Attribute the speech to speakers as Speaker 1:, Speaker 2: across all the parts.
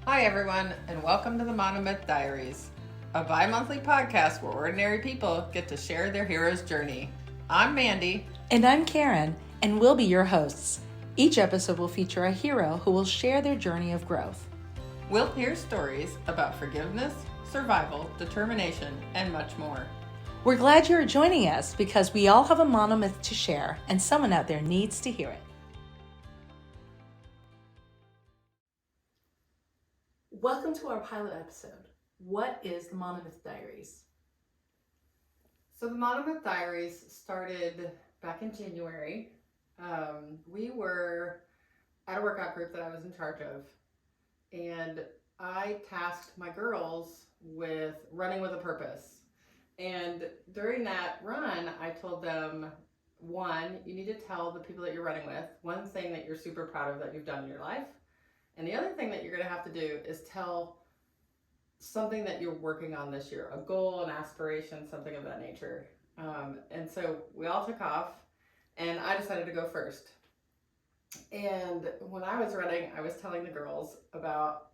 Speaker 1: Hi, everyone, and welcome to the Monomyth Diaries, a bi-monthly podcast where ordinary people get to share their hero's journey. I'm Mandy.
Speaker 2: And I'm Karen, and we'll be your hosts. Each episode will feature a hero who will share their journey of growth.
Speaker 1: We'll hear stories about forgiveness, survival, determination, and much more.
Speaker 2: We're glad you're joining us because we all have a monomyth to share, and someone out there needs to hear it. Welcome to our pilot episode. What is the Monomyth Diaries?
Speaker 1: So the Monomyth Diaries started back in January. We were at a workout group that I was in charge of, and I tasked my girls with running with a purpose. And during that run, I told them, one, you need to tell the people that you're running with one thing that you're super proud of that you've done in your life. And the other thing that you're going to have to do is tell something that you're working on this year, a goal, an aspiration, something of that nature. And so we all took off, and I decided to go first. And when I was running, I was telling the girls about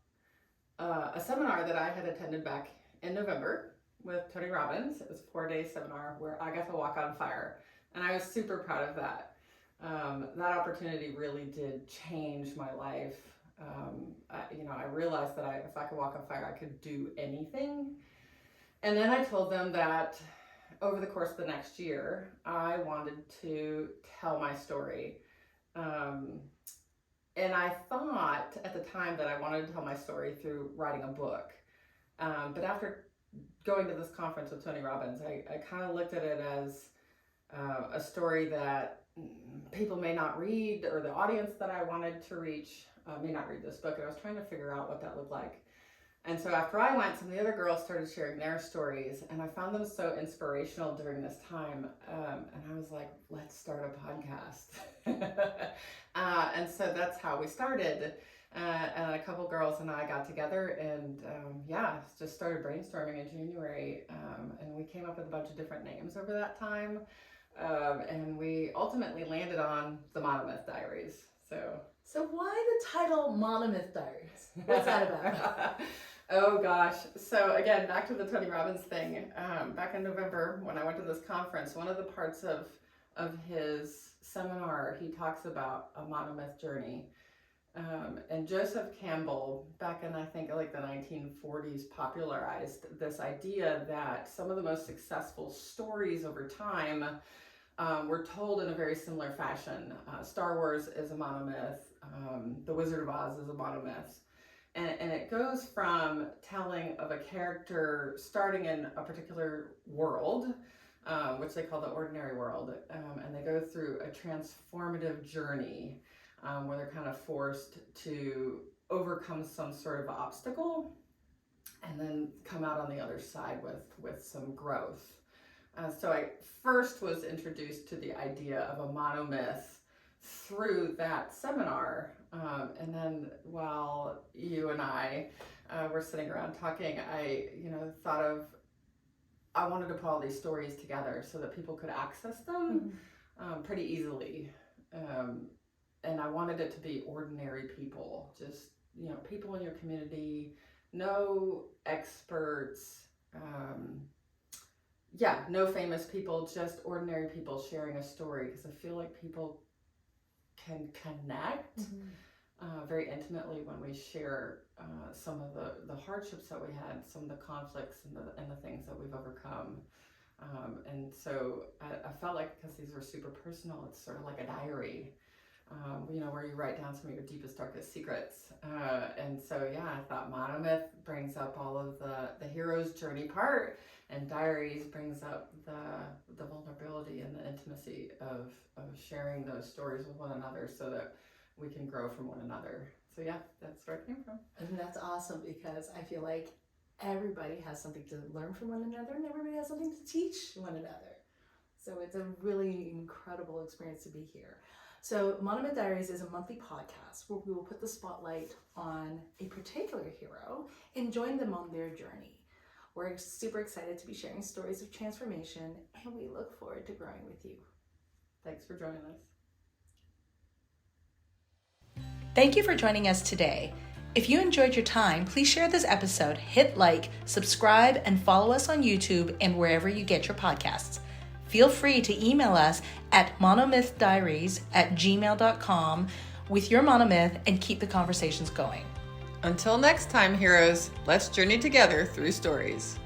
Speaker 1: a seminar that I had attended back in November with Tony Robbins. It was a 4-day seminar where I got to walk on fire, and I was super proud of that. That opportunity really did change my life. I realized that if I could walk on fire, I could do anything. And then I told them that over the course of the next year, I wanted to tell my story. And I thought at the time that I wanted to tell my story through writing a book. But after going to this conference with Tony Robbins, I kind of looked at it as a story that people may not read, or the audience that I wanted to reach may not read this book, and I was trying to figure out what that looked like. And so after I went, some of the other girls started sharing their stories, and I found them so inspirational during this time. And I was like, let's start a podcast. And so that's how we started. And a couple girls and I got together and just started brainstorming in January. And we came up with a bunch of different names over that time. And we ultimately landed on the Monomyth Diaries.
Speaker 2: So why the title Monomyth Diaries? What's that about?
Speaker 1: Oh gosh. So again, back to the Tony Robbins thing. Back in November when I went to this conference, one of the parts of his seminar, he talks about a monomyth journey. And Joseph Campbell, back in I think like the 1940s, popularized this idea that some of the most successful stories over time were told in a very similar fashion. Star Wars is a monomyth. The Wizard of Oz is a monomyth. And it goes from telling of a character starting in a particular world, which they call the ordinary world, and they go through a transformative journey where they're kind of forced to overcome some sort of obstacle and then come out on the other side with some growth. So I first was introduced to the idea of a monomyth through that seminar. And then while you and I were sitting around talking, I thought of, I wanted to put all these stories together so that people could access them pretty easily. And I wanted it to be ordinary people, just, people in your community, no experts, no famous people, just ordinary people sharing a story, because I feel like people can connect very intimately when we share some of the hardships that we had, some of the conflicts and the things that we've overcome. And so I felt like, because these were super personal, it's sort of like a diary, where you write down some of your deepest, darkest secrets. And so, I thought Monomyth brings up all of the hero's journey part, and Diaries brings up the vulnerability and the intimacy of sharing those stories with one another so that we can grow from one another. So that's where it came from.
Speaker 2: And that's awesome, because I feel like everybody has something to learn from one another, and everybody has something to teach one another. So it's a really incredible experience to be here. So Monomyth Diaries is a monthly podcast where we will put the spotlight on a particular hero and join them on their journey. We're super excited to be sharing stories of transformation, and we look forward to growing with you.
Speaker 1: Thanks for joining us.
Speaker 2: Thank you for joining us today. If you enjoyed your time, please share this episode, hit like, subscribe, and follow us on YouTube and wherever you get your podcasts. Feel free to email us at monomythdiaries@gmail.com with your monomyth and keep the conversations going.
Speaker 1: Until next time, heroes, let's journey together through stories.